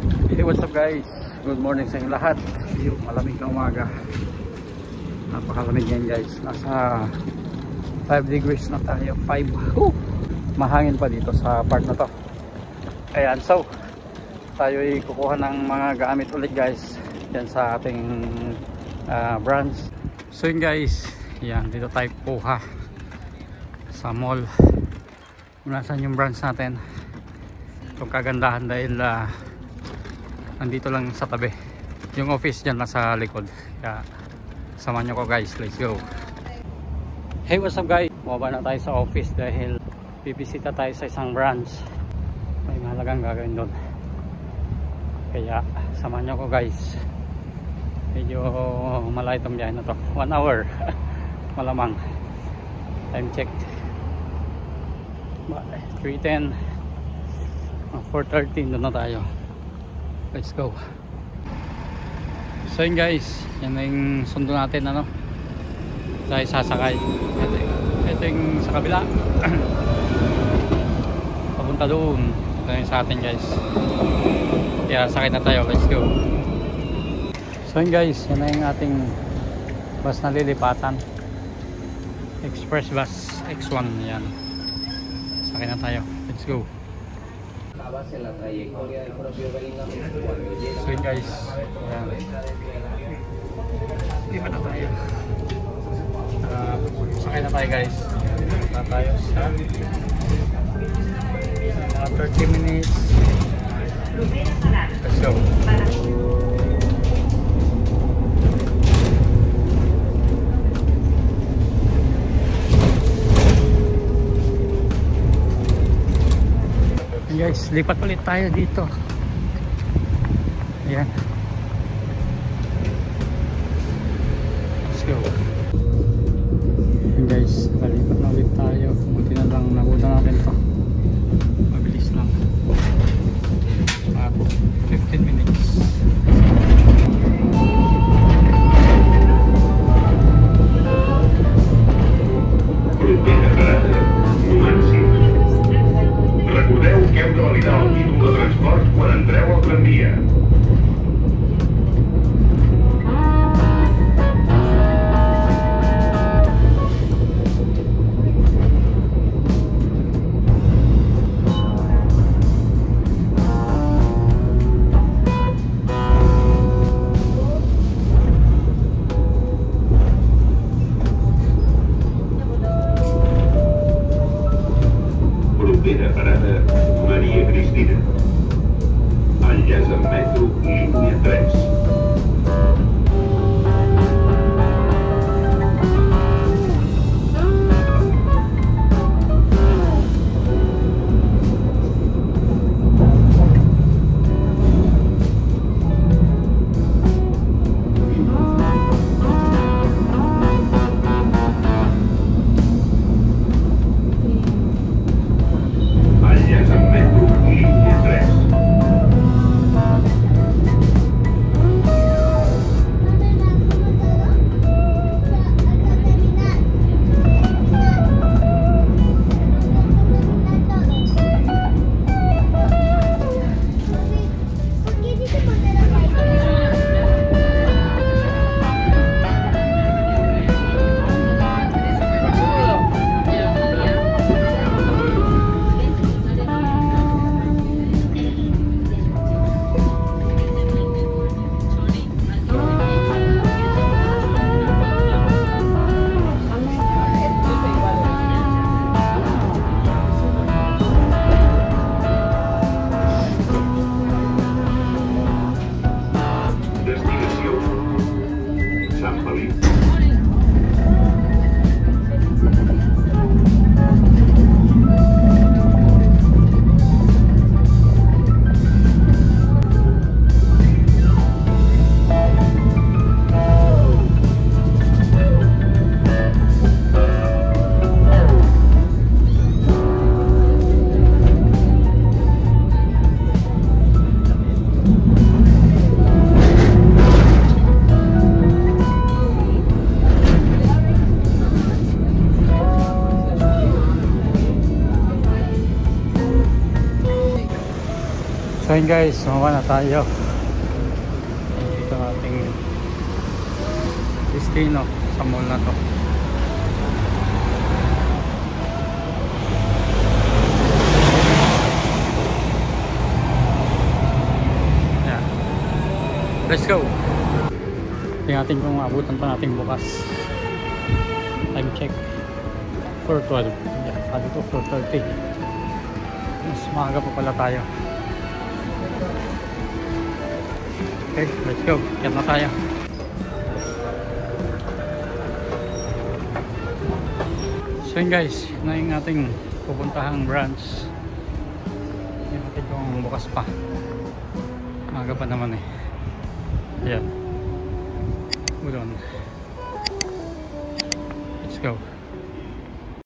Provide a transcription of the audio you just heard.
Hey, what's up guys? Good morning sa inyong lahat. Yung malamig na umaga. Napakalamig yan guys. Nasa 5 degrees na tayo. 5. Mahangin pa dito sa part na to. Ayan, so tayo ay kukuha ng mga gamit ulit guys. Yan sa ating branch. So yun guys, yan, dito tayo kuha sa mall. Nasaan yung branch natin. Itong kagandahan dahil nandito lang sa tabi. Yung office dyan nasa likod. Kaya samahan nyo ko guys, let's go. Hey, what's up guys? Bumaba na tayo sa office dahil bibisita tayo sa isang branch. May mahalagang gagawin doon. Kaya samahan nyo ko guys. Medyo malayo itong biyahe na to. 1 hour. Malamang. Time check 3:10. 4:13 doon na tayo. Let's go. So yun guys, yan na yung sundo natin, ano, tayo sasakay. Ito yung sa kabila. Papunta doon. Ito yung sa atin guys. Kaya sakay na tayo. Let's go. So yun guys, yan na yung ating bus na lilipatan. Express bus X1. Yan. Sakay na tayo. Let's go. En la trayectoria del propio Bellingham cuando llega. So yun guys, yan. Iba na tayo. Sakay na tayo guys. Na tayo sa 30 minutes. Let's go. Guys, lipat ulit tayo dito. Ayan. Let's go. Ayan guys, nalipat na ulit tayo. Buti na lang nabutan natin to. Mabilis lang. 15 minutes. Recordeu que heu de validar el títol de transport quan entreu al tramvia. Propera parada Maria Cristina. Enllaç amb metro línia 3. Enllaç amb metro línia 3. So yun guys, sumawa na tayo. Ito ang ating destino sa mall na to. Yeah. Let's go. Tingnan natin kung maabutan pa natin bukas. Time check 4:12. Yeah, sabi ko 4:30. Mas maaga pa pala tayo. Okay, let's go. Yan na tayo. So yun guys, yun na yung ating pupuntahang branch. Yan natin kung bukas pa. Maaga pa naman eh. Yan. Hold on. Let's go.